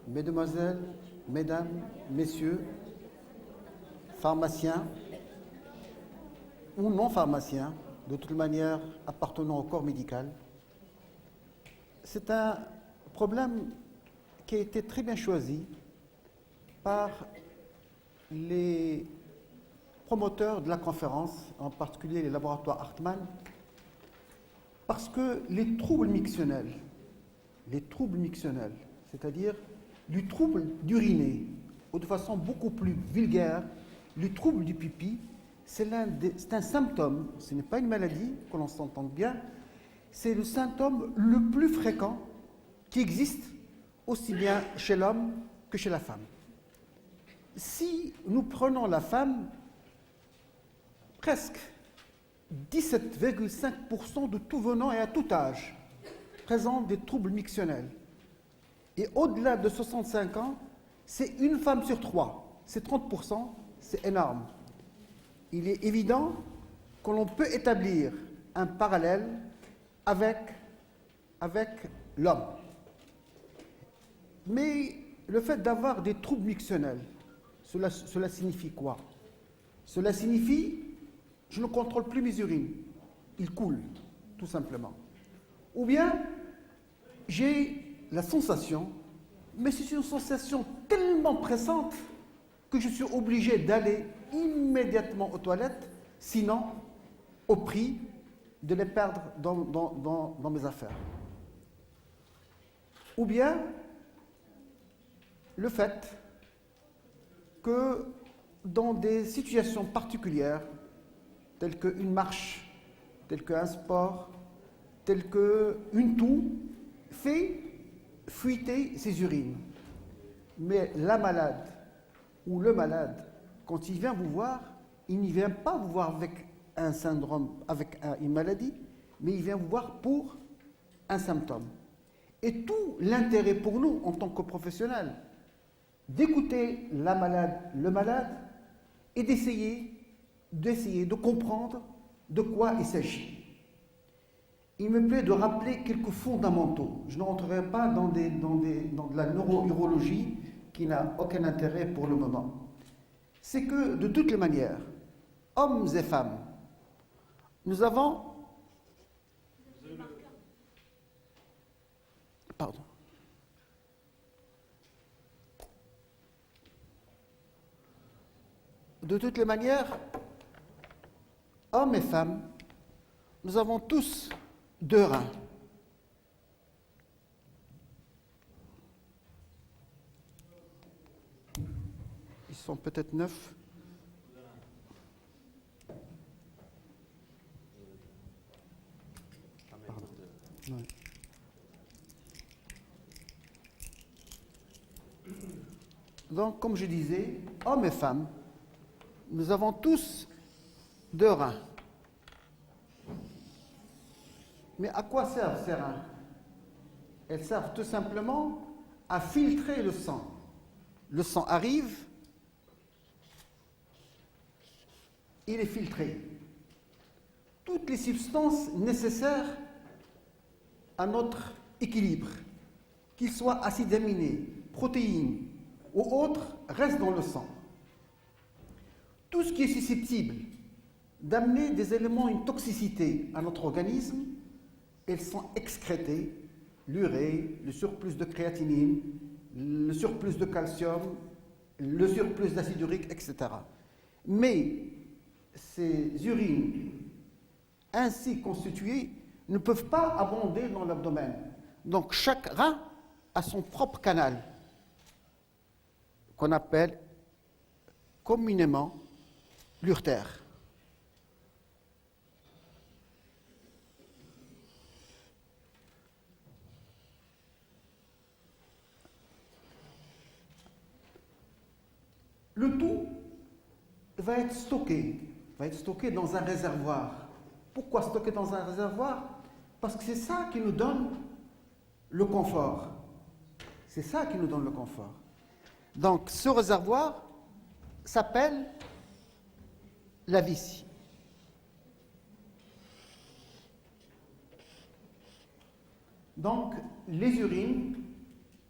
Mesdemoiselles, Mesdames, Messieurs, pharmaciens ou non pharmaciens, de toute manière appartenant au corps médical, c'est un problème qui a été très bien choisi par les promoteurs de la conférence, en particulier les laboratoires Hartmann, parce que les troubles mictionnels, c'est-à-dire du trouble d'uriner, ou de façon beaucoup plus vulgaire, le trouble du pipi, c'est un symptôme, ce n'est pas une maladie, que l'on s'entende bien, c'est le symptôme le plus fréquent qui existe aussi bien chez l'homme que chez la femme. Si nous prenons la femme, presque 17,5% de tout venant et à tout âge présentent des troubles mictionnels. Et au-delà de 65 ans, c'est une femme sur 3, c'est 30%, c'est énorme. Il est évident que l'on peut établir un parallèle avec l'homme. Mais le fait d'avoir des troubles mictionnels, cela signifie quoi? Cela signifie je ne contrôle plus mes urines, ils coulent, tout simplement. Ou bien j'ai la sensation, mais c'est une sensation tellement pressante que je suis obligé d'aller immédiatement aux toilettes, sinon au prix de les perdre dans mes affaires. Ou bien le fait que dans des situations particulières, telles qu'une marche, telles qu'un sport, telles qu'une toux, fait fuiter ses urines. Mais la malade ou le malade, quand il vient vous voir, il ne vient pas vous voir avec un syndrome, avec une maladie, mais il vient vous voir pour un symptôme. Et tout l'intérêt pour nous, en tant que professionnels, d'écouter la malade, le malade, et d'essayer de comprendre de quoi il s'agit. Il me plaît de rappeler quelques fondamentaux. Je ne rentrerai pas dans de la neurourologie qui n'a aucun intérêt pour le moment. C'est que, de toutes les manières, hommes et femmes, nous avons... Pardon. De toutes les manières, hommes et femmes, nous avons tous deux reins. Ils sont peut-être 9. Pardon. Ouais. Donc, comme je disais, hommes et femmes, nous avons tous deux reins. Mais à quoi servent ces reins? Elles servent tout simplement à filtrer le sang. Le sang arrive, il est filtré. Toutes les substances nécessaires à notre équilibre, qu'ils soient acides aminés, protéines ou autres, restent dans le sang. Tout ce qui est susceptible d'amener des éléments, une toxicité à notre organisme, elles sont excrétées, l'urée, le surplus de créatinine, le surplus de calcium, le surplus d'acide urique, etc. Mais ces urines ainsi constituées ne peuvent pas abonder dans l'abdomen. Donc chaque rein a son propre canal, qu'on appelle communément l'urtère. Le tout va être stocké dans un réservoir. Pourquoi stocker dans un réservoir? Parce que c'est ça qui nous donne le confort. C'est ça qui nous donne le confort. Donc ce réservoir s'appelle la vessie. Donc les urines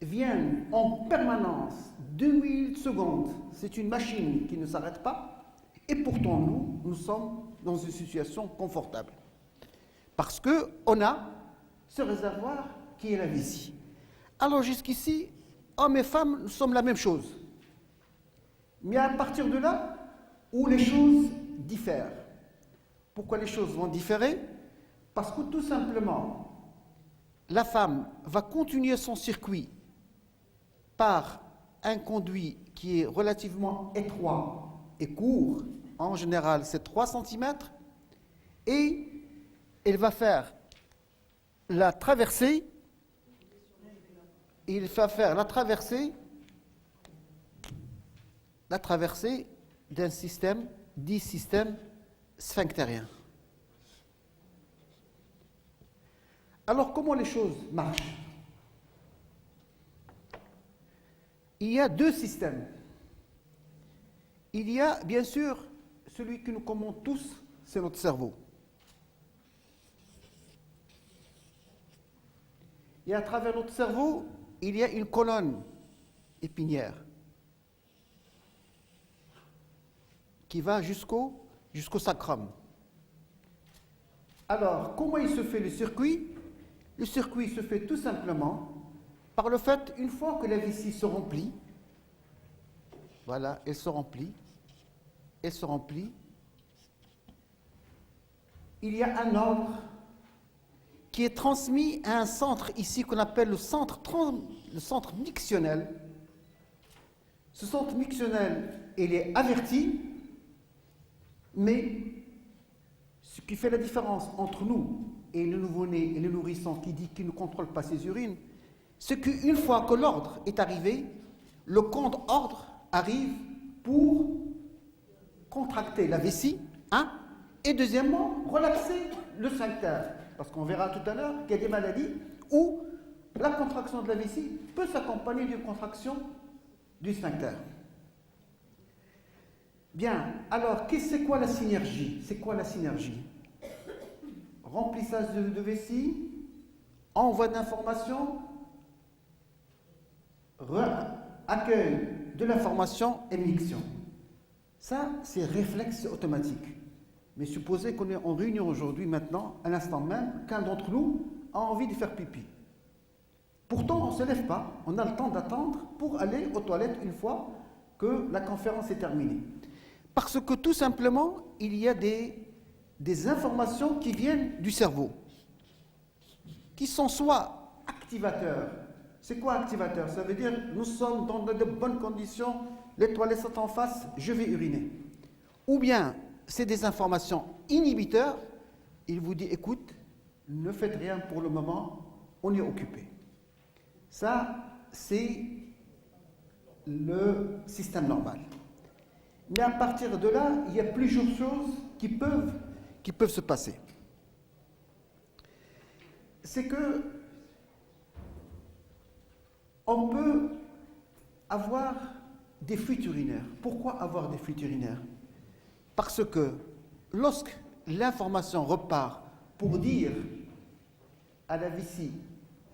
viennent en permanence, 2000 secondes. C'est une machine qui ne s'arrête pas. Et pourtant, nous sommes dans une situation confortable. Parce qu'on a ce réservoir qui est la vessie. Alors jusqu'ici, hommes et femmes, nous sommes la même chose. Mais à partir de là, où les choses diffèrent. Pourquoi les choses vont différer? Parce que tout simplement, la femme va continuer son circuit par un conduit qui est relativement étroit et court, en général c'est 3 cm, et elle va faire la traversée, d'un système dit système sphinctérien. Alors comment les choses marchent? Il y a 2 systèmes. Il y a bien sûr celui que nous commandons tous, c'est notre cerveau. Et à travers notre cerveau, il y a une colonne épinière qui va jusqu'au sacrum. Alors, comment il se fait le circuit? Le circuit se fait tout simplement par le fait, une fois que la vessie se remplit, voilà, elle se remplit, il y a un ordre qui est transmis à un centre ici qu'on appelle le centre mictionnel. Ce centre mictionnel, il est averti, mais ce qui fait la différence entre nous et le nouveau-né et le nourrisson qui ne contrôle pas ses urines, c'est qu'une fois que l'ordre est arrivé, le contre-ordre arrive pour contracter la vessie, et deuxièmement, relaxer le sphincter. Parce qu'on verra tout à l'heure qu'il y a des maladies où la contraction de la vessie peut s'accompagner d'une contraction du sphincter. Bien, alors, c'est quoi la synergie? Remplissage de vessie, envoi d'informations, accueil de l'information et miction. Ça, c'est réflexe automatique. Mais supposez qu'on est en réunion aujourd'hui, maintenant, à l'instant même, qu'un d'entre nous a envie de faire pipi. Pourtant, on ne se lève pas, on a le temps d'attendre pour aller aux toilettes une fois que la conférence est terminée. Parce que tout simplement, il y a des informations qui viennent du cerveau, qui sont soit activateurs. C'est quoi activateur? Ça veut dire nous sommes dans de bonnes conditions, les toilettes sont en face, je vais uriner. Ou bien c'est des informations inhibiteurs, il vous dit écoute, ne faites rien pour le moment, on est occupé. Ça, c'est le système normal. Mais à partir de là, il y a plusieurs choses qui peuvent se passer. C'est que on peut avoir des fuites urinaires. Pourquoi avoir des fuites urinaires? Parce que lorsque l'information repart pour dire à la vessie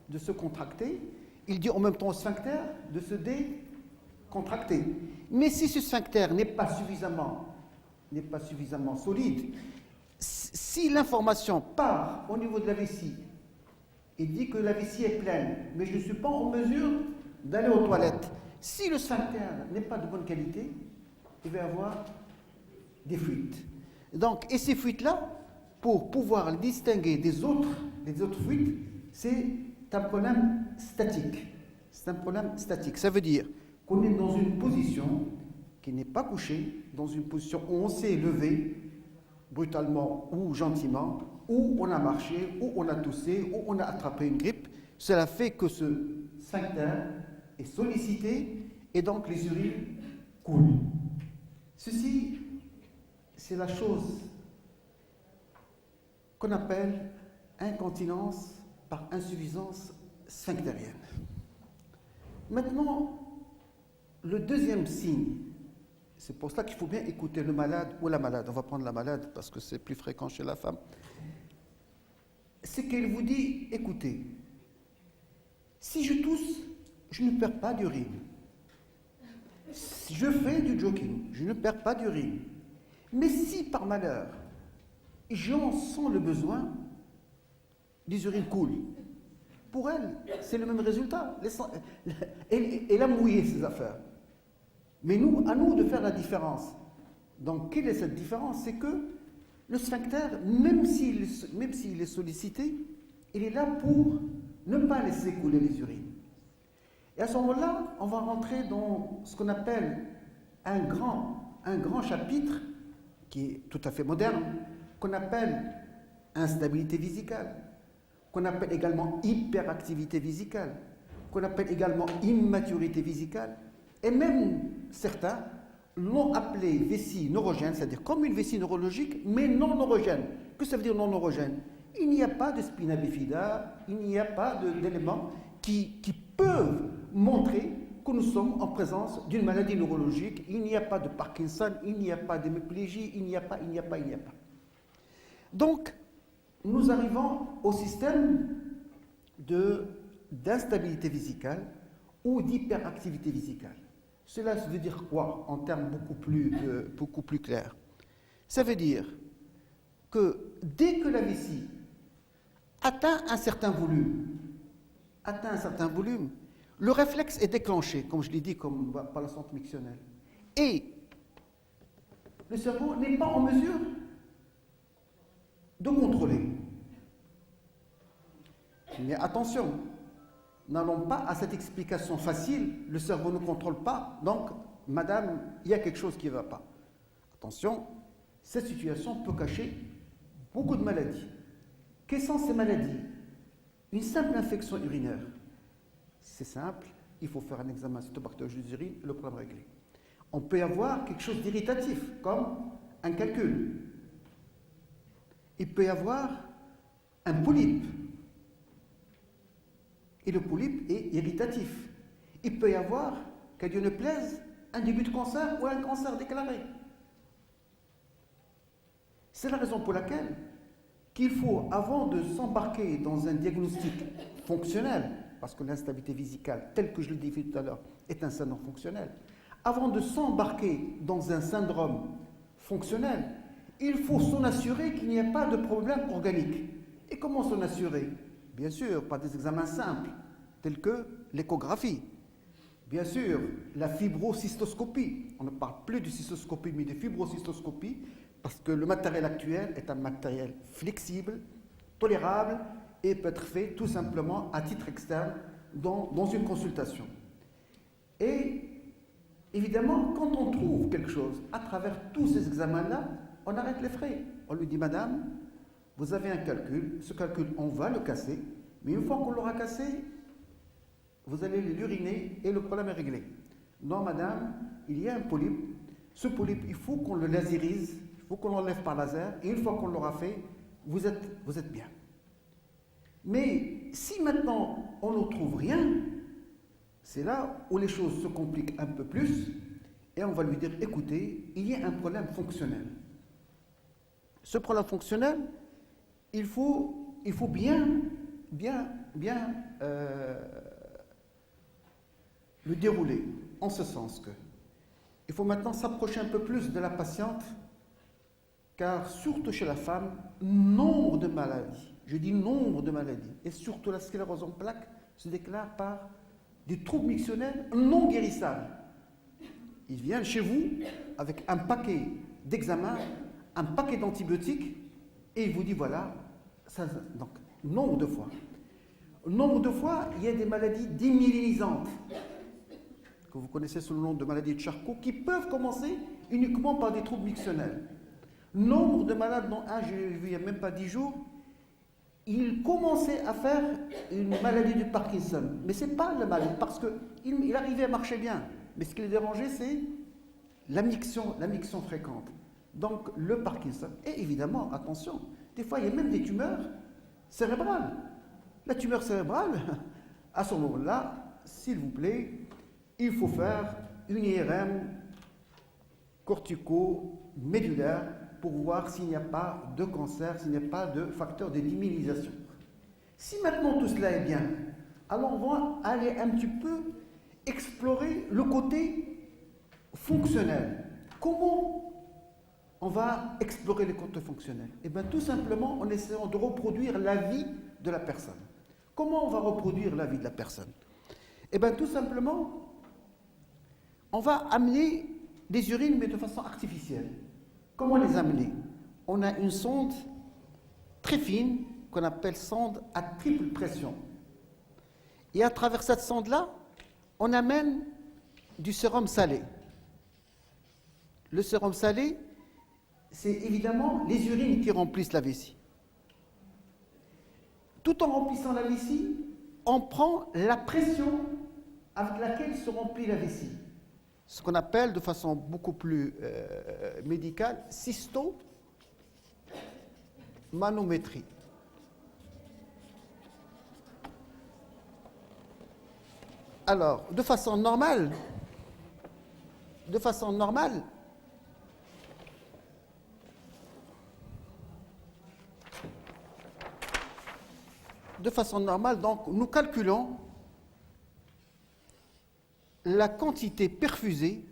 de se contracter, il dit en même temps au sphincter de se décontracter. Mais si ce sphincter n'est pas suffisamment solide, si l'information part au niveau de la vessie et dit que la vessie est pleine, mais je ne suis pas en mesure d'aller aux toilettes, si le sphincter n'est pas de bonne qualité, il va y avoir des fuites. Donc, et ces fuites-là, pour pouvoir les distinguer des autres fuites, c'est un problème statique. Ça veut dire qu'on est dans une position qui n'est pas couchée, dans une position où on s'est levé brutalement ou gentiment, où on a marché, où on a toussé, où on a attrapé une grippe. Cela fait que ce sphincter est sollicité et donc les urines coulent. Ceci, c'est la chose qu'on appelle incontinence par insuffisance sphinctérienne. Maintenant, le deuxième signe, c'est pour cela qu'il faut bien écouter le malade ou la malade. On va prendre la malade parce que c'est plus fréquent chez la femme. C'est qu'elle vous dit, écoutez, si je tousse, je ne perds pas d'urine. Je fais du jogging, je ne perds pas d'urine. Mais si par malheur, j'en sens le besoin, les urines coulent. Pour elle, c'est le même résultat. Elle a mouillé ses affaires. Mais nous, à nous de faire la différence. Donc, quelle est cette différence? C'est que le sphincter, même s'il est sollicité, il est là pour ne pas laisser couler les urines. Et à ce moment-là, on va rentrer dans ce qu'on appelle un grand chapitre, qui est tout à fait moderne, qu'on appelle instabilité vésicale, qu'on appelle également hyperactivité vésicale, qu'on appelle également immaturité vésicale, et même certains l'ont appelé vessie neurogène, c'est-à-dire comme une vessie neurologique, mais non neurogène. Que ça veut dire non neurogène? Il n'y a pas de spina bifida, il n'y a pas d'éléments qui peuvent montrer que nous sommes en présence d'une maladie neurologique. Il n'y a pas de Parkinson, il n'y a pas d'hémiplégie, il n'y a pas. Donc, nous arrivons au système d'instabilité vésicale ou d'hyperactivité vésicale. Cela veut dire quoi en termes beaucoup plus clairs? Ça veut dire que dès que la vessie atteint un certain volume, le réflexe est déclenché, comme je l'ai dit, comme par la santé mictionnelle. Et le cerveau n'est pas en mesure de contrôler. Mais attention, n'allons pas à cette explication facile, le cerveau ne contrôle pas, donc, madame, il y a quelque chose qui ne va pas. Attention, cette situation peut cacher beaucoup de maladies. Quelles sont ces maladies? Une simple infection urinaire. C'est simple, il faut faire un examen cytobactériologique des urines, le problème réglé. On peut y avoir quelque chose d'irritatif, comme un calcul. Il peut y avoir un polype. Et le polype est irritatif. Il peut y avoir, qu'à Dieu ne plaise, un début de cancer ou un cancer déclaré. C'est la raison pour laquelle qu'il faut, avant de s'embarquer dans un diagnostic fonctionnel, parce que l'instabilité vésicale, telle que je l'ai définie tout à l'heure, est un syndrome fonctionnel, avant de s'embarquer dans un syndrome fonctionnel, il faut s'en assurer qu'il n'y ait pas de problème organique. Et comment s'en assurer? Bien sûr, par des examens simples, tels que l'échographie. Bien sûr, la fibrocystoscopie. On ne parle plus de cystoscopie, mais de fibrocystoscopie, parce que le matériel actuel est un matériel flexible, tolérable, et peut être fait tout simplement à titre externe dans une consultation. Et évidemment, quand on trouve quelque chose à travers tous ces examens-là, on arrête les frais. On lui dit, madame, vous avez un calcul, ce calcul, on va le casser, mais une fois qu'on l'aura cassé, vous allez l'uriner et le problème est réglé. Non, madame, il y a un polype. Ce polype, il faut qu'on le lasérise, il faut qu'on l'enlève par laser, et une fois qu'on l'aura fait, vous êtes bien. Mais si maintenant on ne trouve rien, c'est là où les choses se compliquent un peu plus, et on va lui dire, écoutez, il y a un problème fonctionnel. Ce problème fonctionnel, il faut bien le dérouler, en ce sens que il faut maintenant s'approcher un peu plus de la patiente, car surtout chez la femme, nombre de maladies, je dis nombre de maladies, et surtout la sclérose en plaques, se déclare par des troubles mictionnels non guérissables. Ils viennent chez vous avec un paquet d'examens, un paquet d'antibiotiques, et il vous dit voilà, ça, donc nombre de fois. Nombre de fois, il y a des maladies démyélinisantes, que vous connaissez sous le nom de maladies de Charcot, qui peuvent commencer uniquement par des troubles mictionnels. Nombre de malades, dont un, j'ai vu il n'y a même pas 10 jours, il commençait à faire une maladie du Parkinson. Mais ce n'est pas la maladie, parce qu'il arrivait à marcher bien. Mais ce qui le dérangeait, c'est la miction fréquente. Donc le Parkinson. Et évidemment, attention, des fois il y a même des tumeurs cérébrales. La tumeur cérébrale, à ce moment-là, s'il vous plaît, il faut faire une IRM cortico-médulaire pour voir s'il n'y a pas de cancer, s'il n'y a pas de facteur de démyélinisation. Si maintenant tout cela est bien, alors on va aller un petit peu explorer le côté fonctionnel. Comment on va explorer les côtés fonctionnels? Eh bien, tout simplement en essayant de reproduire la vie de la personne. Comment on va reproduire la vie de la personne? Eh bien, tout simplement, on va amener des urines, mais de façon artificielle. Comment les amener? On a une sonde très fine qu'on appelle sonde à triple pression. Et à travers cette sonde-là, on amène du sérum salé. Le sérum salé, c'est évidemment les urines qui remplissent la vessie. Tout en remplissant la vessie, on prend la pression avec laquelle se remplit la vessie. Ce qu'on appelle de façon beaucoup plus médicale, cystomanométrie. Alors, de façon normale, donc, nous calculons la quantité perfusée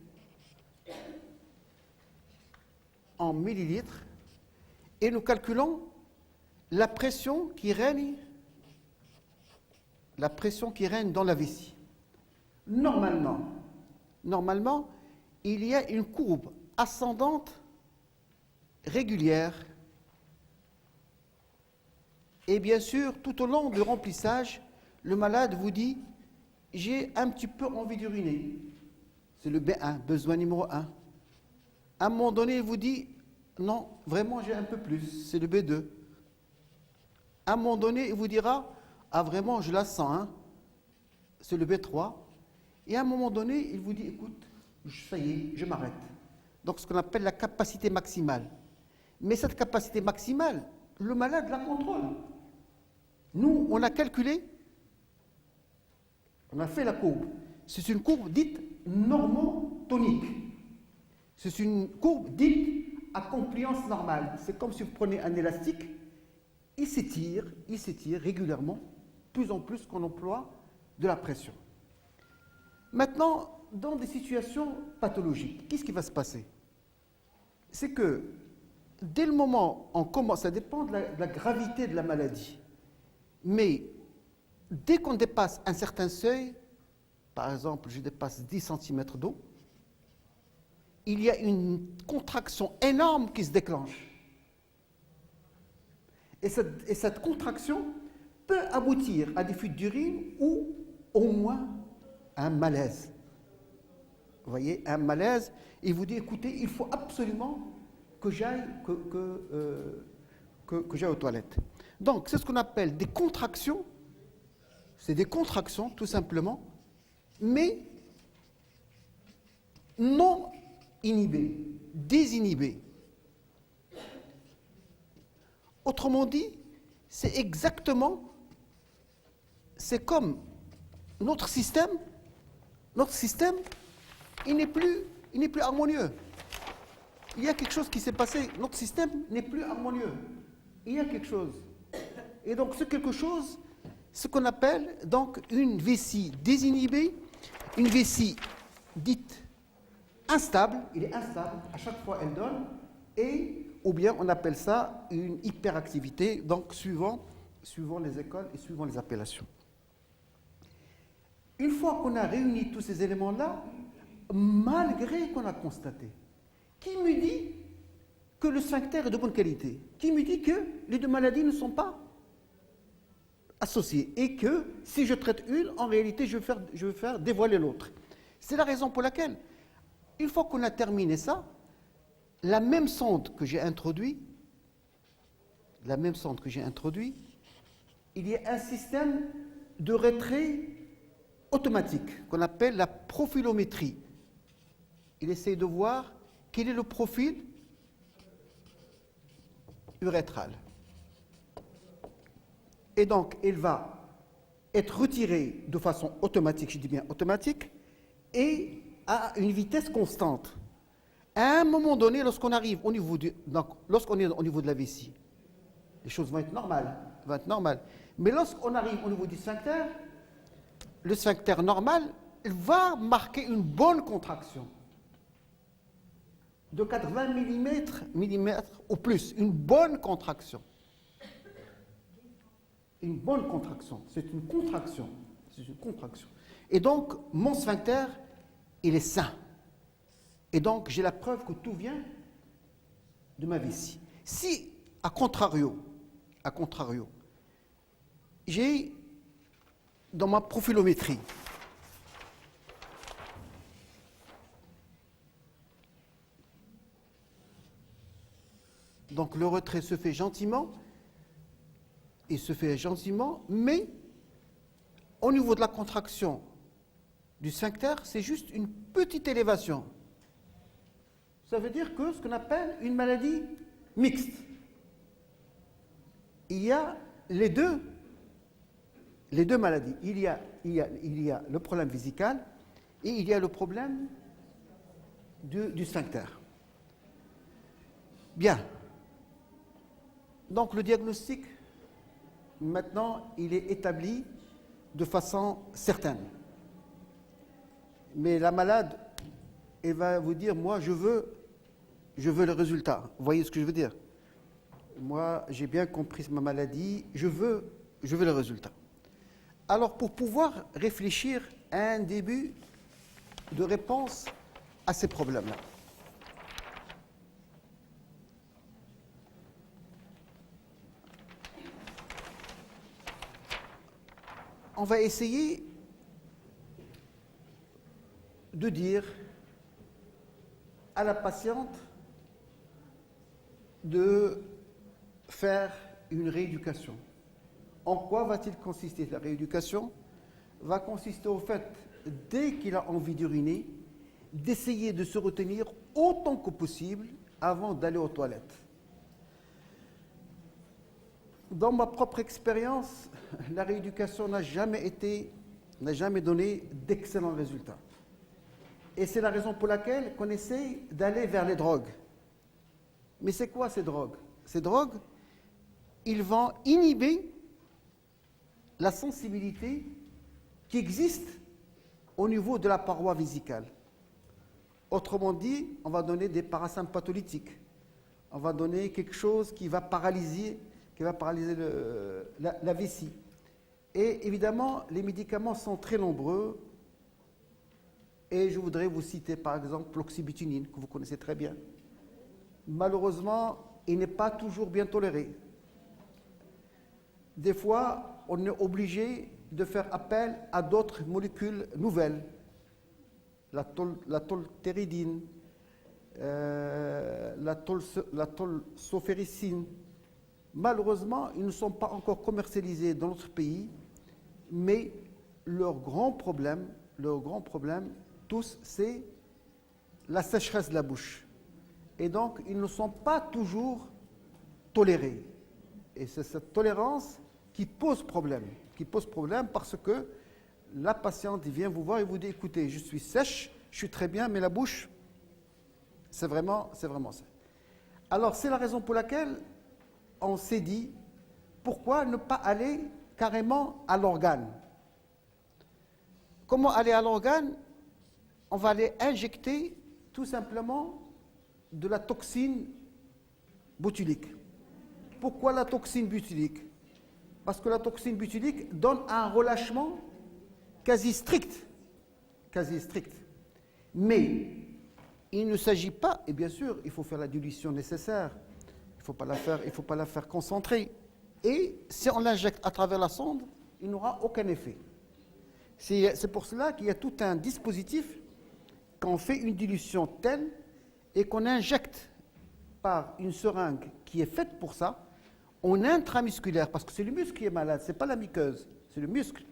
en millilitres et nous calculons la pression qui règne dans la vessie. Normalement, il y a une courbe ascendante régulière. Et bien sûr, tout au long du remplissage, le malade vous dit « j'ai un petit peu envie d'uriner ». C'est le B1, besoin numéro 1. À un moment donné, il vous dit « non, vraiment, j'ai un peu plus », c'est le B2. À un moment donné, il vous dira « ah, vraiment, je la sens, hein », c'est le B3. Et à un moment donné, il vous dit « écoute, ça y est, je m'arrête ». Donc, ce qu'on appelle la capacité maximale. Mais cette capacité maximale, le malade la contrôle. Nous, on a calculé, on a fait la courbe. C'est une courbe dite normotonique. C'est une courbe dite à compliance normale. C'est comme si vous prenez un élastique, il s'étire régulièrement, plus en plus qu'on emploie de la pression. Maintenant, dans des situations pathologiques, qu'est-ce qui va se passer? C'est que dès le moment où on commence, ça dépend de la gravité de la maladie, mais dès qu'on dépasse un certain seuil, par exemple, je dépasse 10 cm d'eau, il y a une contraction énorme qui se déclenche. Et cette contraction peut aboutir à des fuites d'urine ou au moins à un malaise. Vous voyez, un malaise, il vous dit, écoutez, il faut absolument que j'aille aux toilettes. Donc, c'est ce qu'on appelle des contractions. C'est des contractions, tout simplement, mais non inhibées, désinhibées. Autrement dit, c'est comme notre système, il n'est plus harmonieux. Il y a quelque chose qui s'est passé, notre système n'est plus harmonieux. Il y a quelque chose. Et donc, c'est quelque chose, ce qu'on appelle donc une vessie désinhibée, une vessie dite instable, il est instable, à chaque fois elle donne, ou bien on appelle ça une hyperactivité, donc suivant les écoles et suivant les appellations. Une fois qu'on a réuni tous ces éléments-là, malgré qu'on a constaté, qui me dit que le sphincter est de bonne qualité? Qui me dit que les deux maladies ne sont pas associées et que si je traite une, en réalité, je vais faire dévoiler l'autre? C'est la raison pour laquelle, une fois qu'on a terminé ça, la même sonde que j'ai introduite, il y a un système de retrait automatique qu'on appelle la profilométrie. Il essaie de voir quel est le profil urétral. Et donc, il va être retiré de façon automatique, je dis bien automatique, et à une vitesse constante. À un moment donné, lorsqu'on arrive au niveau lorsqu'on est au niveau de la vessie, les choses vont être normales. Mais lorsqu'on arrive au niveau du sphincter, le sphincter normal va marquer une bonne contraction de 80 millimètres ou plus, une bonne contraction. Une bonne contraction, c'est une contraction. C'est une contraction. Et donc, mon sphincter, il est sain. Et donc, j'ai la preuve que tout vient de ma vessie. Si, à contrario, j'ai dans ma profilométrie donc le retrait se fait gentiment, mais au niveau de la contraction du sphincter, c'est juste une petite élévation. Ça veut dire que ce qu'on appelle une maladie mixte. Il y a les deux maladies. Il y a le problème vésical et il y a le problème du sphincter. Bien. Donc le diagnostic, maintenant, il est établi de façon certaine. Mais la malade, elle va vous dire, moi, je veux le résultat. Vous voyez ce que je veux dire? Moi, j'ai bien compris ma maladie, je veux le résultat. Alors, pour pouvoir réfléchir à un début de réponse à ces problèmes-là, on va essayer de dire à la patiente de faire une rééducation. En quoi va-t-il consister? La rééducation va consister au fait, dès qu'il a envie d'uriner, d'essayer de se retenir autant que possible avant d'aller aux toilettes. Dans ma propre expérience, la rééducation n'a jamais donné d'excellents résultats. Et c'est la raison pour laquelle on essaie d'aller vers les drogues. Mais c'est quoi ces drogues? Ces drogues, ils vont inhiber la sensibilité qui existe au niveau de la paroi vésicale. Autrement dit, on va donner des parasympatholytiques. On va donner quelque chose qui va paralyser la vessie. Et évidemment, les médicaments sont très nombreux. Et je voudrais vous citer par exemple l'oxybutynin, que vous connaissez très bien. Malheureusement, il n'est pas toujours bien toléré. Des fois, on est obligé de faire appel à d'autres molécules nouvelles, la tolteridine, la tolsoféricine. Malheureusement, ils ne sont pas encore commercialisés dans notre pays, mais leur grand problème, tous, c'est la sécheresse de la bouche. Et donc, ils ne sont pas toujours tolérés. Et c'est cette tolérance qui pose problème parce que la patiente vient vous voir et vous dit, écoutez, je suis sèche, je suis très bien, mais la bouche, c'est vraiment ça. Alors, c'est la raison pour laquelle on s'est dit, pourquoi ne pas aller carrément à l'organe? Comment aller à l'organe? On va aller injecter tout simplement de la toxine botulique. Pourquoi la toxine botulique? Parce que la toxine botulique donne un relâchement quasi strict. Mais il ne s'agit pas, et bien sûr, il faut faire la dilution nécessaire. Il ne faut pas la faire concentrer. Et si on l'injecte à travers la sonde, il n'aura aucun effet. C'est pour cela qu'il y a tout un dispositif quand on fait une dilution telle et qu'on injecte par une seringue qui est faite pour ça, en intramusculaire, parce que c'est le muscle qui est malade, ce n'est pas la muqueuse, c'est le muscle,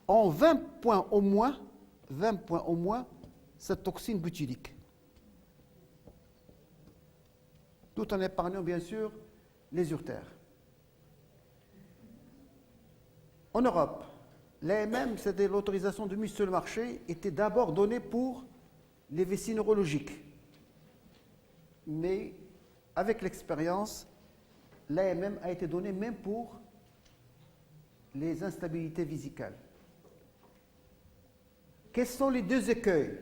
en 20 points au moins, cette toxine botulique. Tout en épargnant, bien sûr, les urtères. En Europe, l'AMM, c'était l'autorisation de mise sur le marché, était d'abord donnée pour les vessies neurologiques. Mais avec l'expérience, l'AMM a été donnée même pour les instabilités vésicales. Quels sont les deux écueils?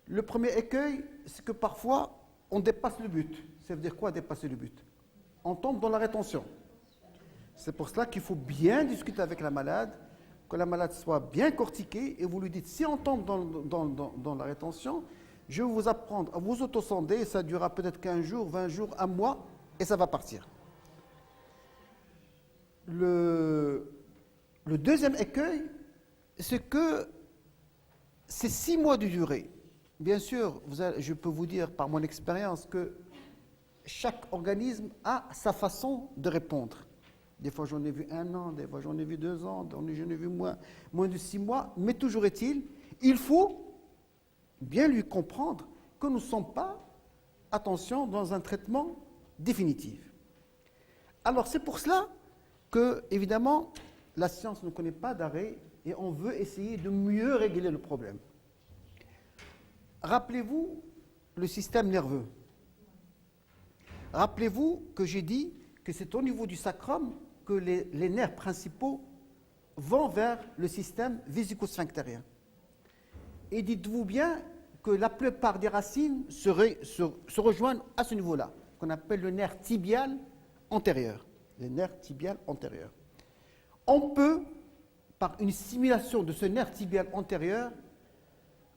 Le premier écueil, c'est que parfois, on dépasse le but. Ça veut dire quoi, dépasser le but? On tombe dans la rétention. C'est pour cela qu'il faut bien discuter avec la malade, que la malade soit bien cortiquée, et vous lui dites, si on tombe dans la rétention, je vais vous apprendre à vous autosonder, ça durera peut-être 15 jours, 20 jours, un mois, et ça va partir. Le deuxième écueil, c'est que c'est 6 mois de durée. Bien sûr, je peux vous dire par mon expérience que chaque organisme a sa façon de répondre. Des fois, j'en ai vu 1 an, des fois, j'en ai vu 2 ans, j'en ai vu moins de 6 mois. Mais toujours est-il, il faut bien lui comprendre que nous ne sommes pas, attention, dans un traitement définitif. Alors, c'est pour cela que, évidemment, la science ne connaît pas d'arrêt et on veut essayer de mieux régler le problème. Rappelez-vous le système nerveux. Rappelez-vous que j'ai dit que c'est au niveau du sacrum que les nerfs principaux vont vers le système vésico-sphinctérien. Et dites-vous bien que la plupart des racines se rejoignent à ce niveau-là, qu'on appelle le nerf tibial antérieur. Le nerf tibial antérieur. On peut, par une stimulation de ce nerf tibial antérieur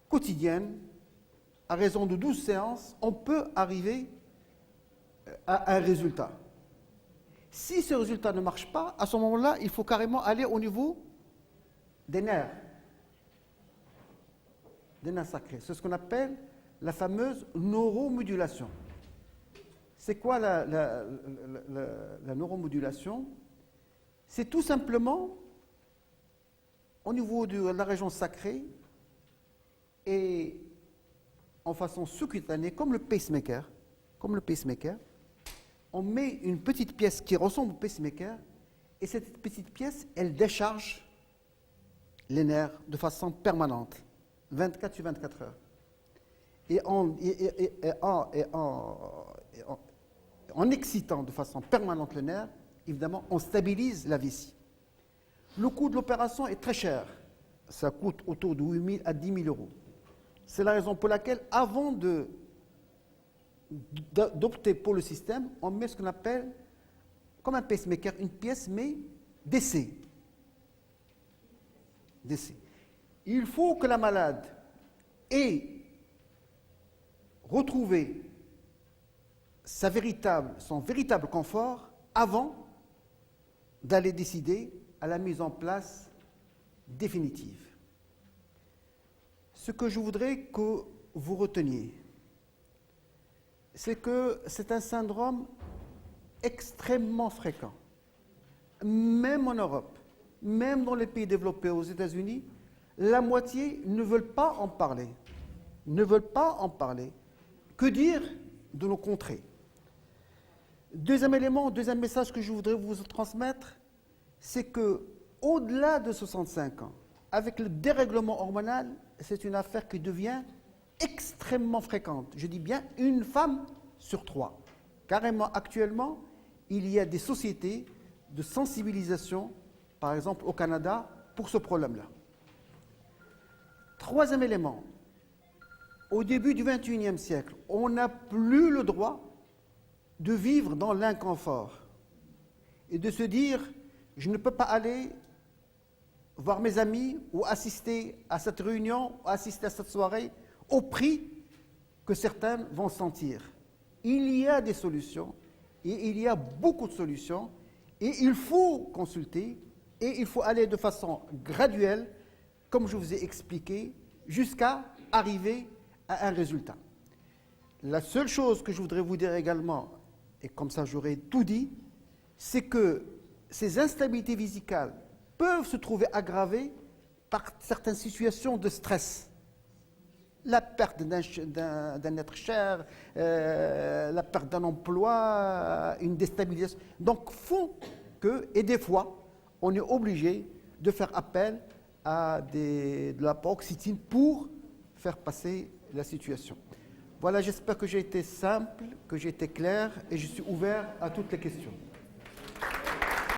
quotidienne, à raison de 12 séances, on peut arriver à un résultat. Si ce résultat ne marche pas, à ce moment-là, il faut carrément aller au niveau des nerfs sacrés. C'est ce qu'on appelle la fameuse neuromodulation. C'est quoi la neuromodulation? C'est tout simplement au niveau de la région sacrée et en façon sous-cutanée, comme le pacemaker, on met une petite pièce qui ressemble au pacemaker, et cette petite pièce, elle décharge les nerfs de façon permanente, 24 sur 24 heures. Et en excitant de façon permanente le nerf, évidemment, on stabilise la vessie. Le coût de l'opération est très cher. Ça coûte autour de 8 000 à 10 000 euros. C'est la raison pour laquelle, avant d'opter pour le système, on met ce qu'on appelle, comme un pacemaker, une pièce, mais d'essai. Il faut que la malade ait retrouvé son véritable confort avant d'aller décider à la mise en place définitive. Ce que je voudrais que vous reteniez, c'est que c'est un syndrome extrêmement fréquent. Même en Europe, même dans les pays développés aux États-Unis, la moitié ne veulent pas en parler. Que dire de nos contrées? Deuxième élément, deuxième message que je voudrais vous transmettre, c'est que au-delà de 65 ans, avec le dérèglement hormonal, c'est une affaire qui devient extrêmement fréquente. Je dis bien une femme sur 3. Carrément, actuellement, il y a des sociétés de sensibilisation, par exemple au Canada, pour ce problème-là. Troisième élément, au début du XXIe siècle, on n'a plus le droit de vivre dans l'inconfort et de se dire « je ne peux pas aller voir mes amis ou assister à cette réunion, ou assister à cette soirée au prix que certains vont sentir. » Il y a des solutions, et il y a beaucoup de solutions, et il faut consulter, et il faut aller de façon graduelle, comme je vous ai expliqué, jusqu'à arriver à un résultat. La seule chose que je voudrais vous dire également, et comme ça j'aurai tout dit, c'est que ces instabilités vésicales peuvent se trouver aggravées par certaines situations de stress. La perte d'un être cher, la perte d'un emploi, une déstabilisation. Donc, faut que, et des fois, on est obligé de faire appel à de la paroxétine pour faire passer la situation. Voilà, j'espère que j'ai été simple, que j'ai été clair, et je suis ouvert à toutes les questions.